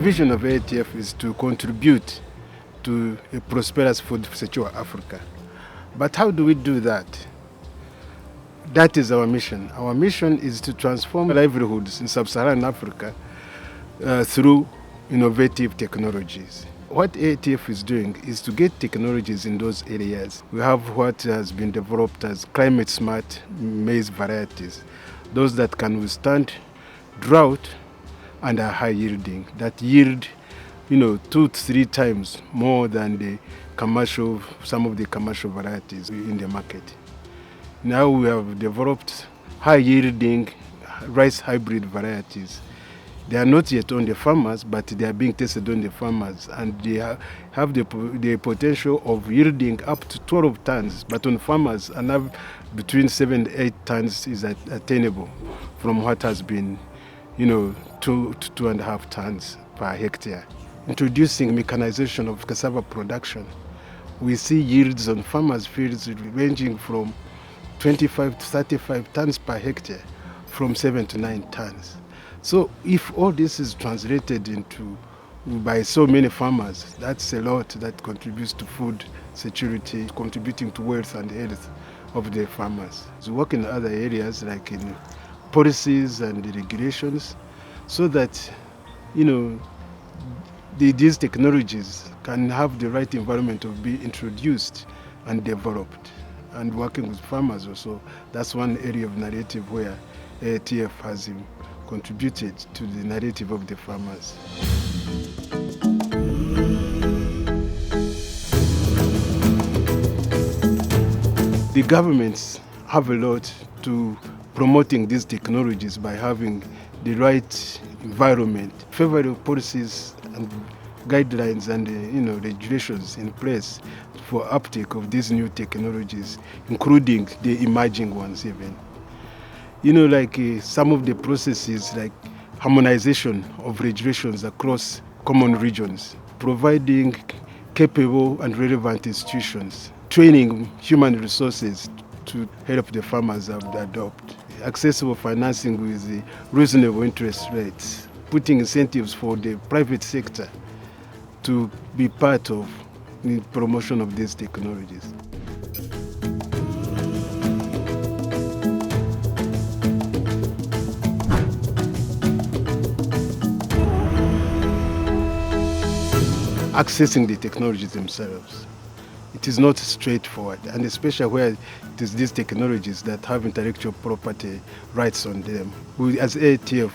vision of AATF is to contribute to a prosperous food secure Africa. But how do we do that? That is our mission. Our mission is to transform livelihoods in sub-Saharan Africa through innovative technologies. What AATF is doing is to get technologies in those areas. We have what has been developed as climate-smart maize varieties, those that can withstand drought and are high yielding, that yield 2 to 3 times more than some of the commercial varieties in the market. Now we have developed high yielding rice hybrid varieties. They are not yet on the farmers, but they are being tested on the farmers, and they have the potential of yielding up to 12 tons, but on farmers, between 7 to 8 tons is attainable from what has been 2 to 2.5 tons per hectare. Introducing mechanization of cassava production, we see yields on farmers' fields ranging from 25 to 35 tons per hectare, from 7 to 9 tons. So if all this is translated by so many farmers, that's a lot that contributes to food security, contributing to wealth and health of the farmers. We work in other areas like in policies and regulations, so that these technologies can have the right environment to be introduced and developed. And working with farmers also, that's one area of narrative where AATF has contributed to the narrative of the farmers. The governments have a lot to promoting these technologies by having the right environment, favorable policies and guidelines and regulations in place for uptake of these new technologies, including the emerging ones even. Some of the processes like harmonization of regulations across common regions, providing capable and relevant institutions, training human resources to help the farmers adopt, accessible financing with reasonable interest rates, putting incentives for the private sector to be part of the promotion of these technologies. Accessing the technologies themselves. It is not straightforward, and especially where it is these technologies that have intellectual property rights on them. As AATF,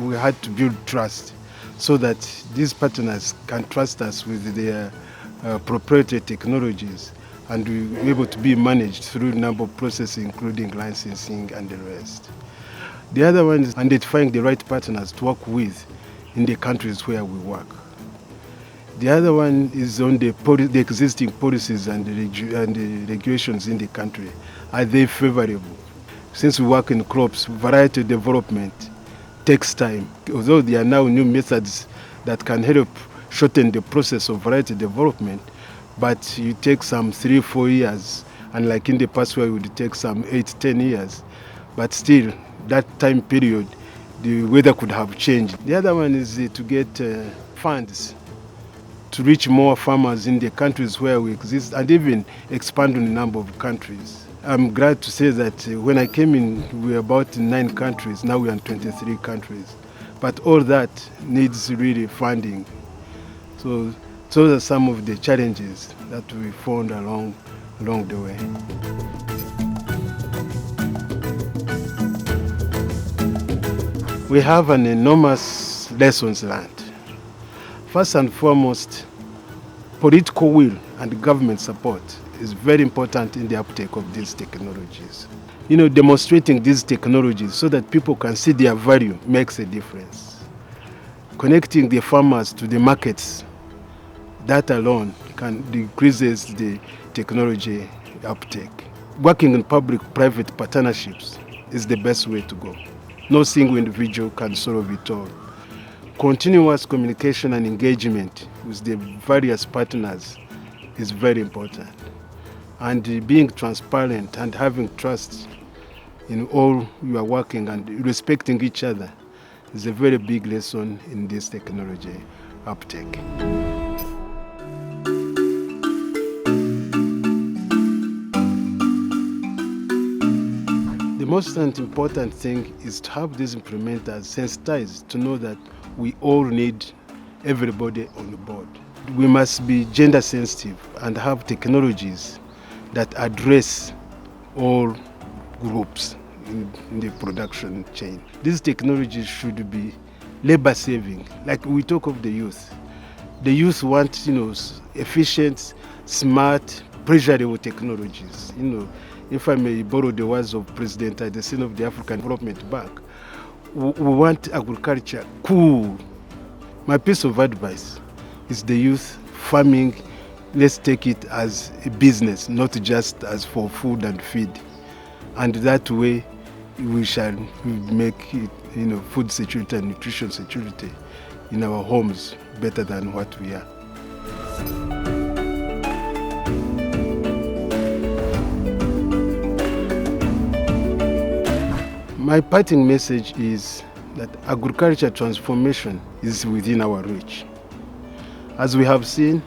we had to build trust so that these partners can trust us with their proprietary technologies, and we're able to be managed through a number of processes, including licensing and the rest. The other one is identifying the right partners to work with in the countries where we work. The other one is on the existing policies and the regulations in the country. Are they favorable? Since we work in crops, variety development takes time. Although there are now new methods that can help shorten the process of variety development, but you take some 3 or 4 years, and like in the past where it would take some 8 to 10 years. But still, that time period, the weather could have changed. The other one is to get funds to reach more farmers in the countries where we exist, and even expand on the number of countries. I'm glad to say that when I came in, we were about 9 countries. Now we are in 23 countries. But all that needs really funding. So those are some of the challenges that we found along the way. We have an enormous lessons learned. First and foremost, political will and government support is very important in the uptake of these technologies. Demonstrating these technologies so that people can see their value makes a difference. Connecting the farmers to the markets, that alone decreases the technology uptake. Working in public-private partnerships is the best way to go. No single individual can solve it all. Continuous communication and engagement with the various partners is very important. And being transparent and having trust in all you are working and respecting each other is a very big lesson in this technology uptake. The most important thing is to have these implementers sensitized to know that we all need everybody on the board. We must be gender sensitive and have technologies that address all groups in the production chain. These technologies should be labor saving. Like we talk of the youth. The youth want, efficient, smart, pleasurable technologies. If I may borrow the words of President Adesina of the African Development Bank, we want agriculture cool. My piece of advice is the youth farming, let's take it as a business, not just as for food and feed. And that way we shall make it, food security and nutrition security in our homes better than what we are. My parting message is that agriculture transformation is within our reach. As we have seen,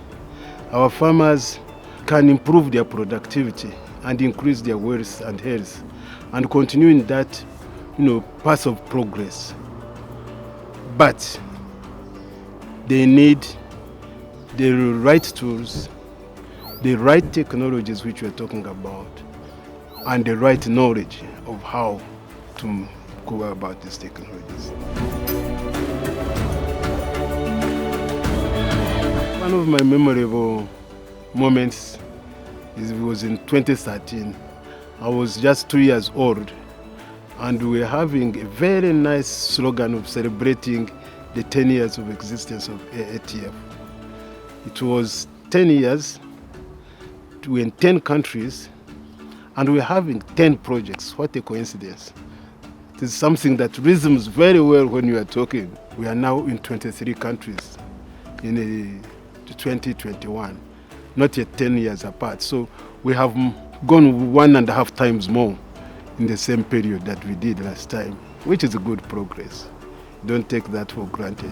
our farmers can improve their productivity and increase their wealth and health and continue in that path of progress. But they need the right tools, the right technologies which we are talking about, and the right knowledge of how to go about these technologies. One of my memorable moments was in 2013. I was just 2 years old, and we were having a very nice slogan of celebrating the 10 years of existence of AATF. It was 10 years, we were in 10 countries, and we were having 10 projects. What a coincidence. It is something that resumes very well when you are talking. We are now in 23 countries in 2021, not yet 10 years apart. So we have gone 1.5 times more in the same period that we did last time, which is a good progress. Don't take that for granted.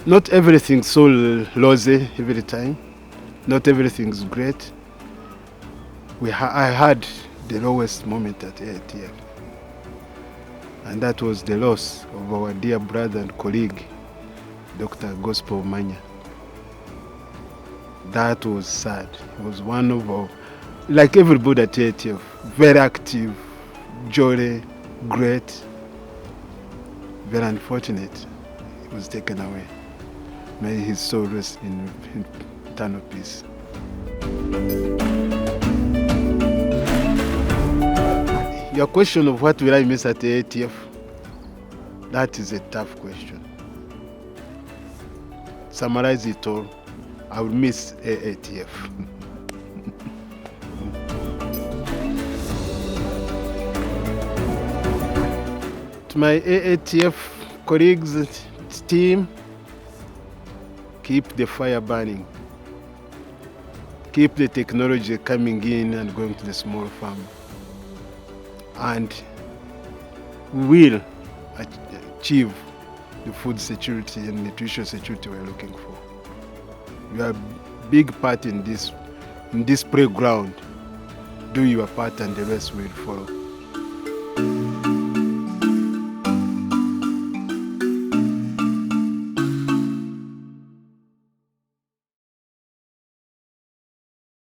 Not everything's so rosy every time. Not everything's great. I had the lowest moment at AATF, and that was the loss of our dear brother and colleague, Dr. Gospel Manya. That was sad. He was one of our, like everybody at AATF, very active, jolly, great, very unfortunate. He was taken away. May his soul rest in eternal peace. Your question of what will I miss at the AATF, that is a tough question. Summarize it all, I will miss AATF. To my AATF colleagues, team, keep the fire burning. Keep the technology coming in and going to the small farm. And we will achieve the food security and nutrition security we're looking for. You are a big part in this playground. Do your part and the rest will follow.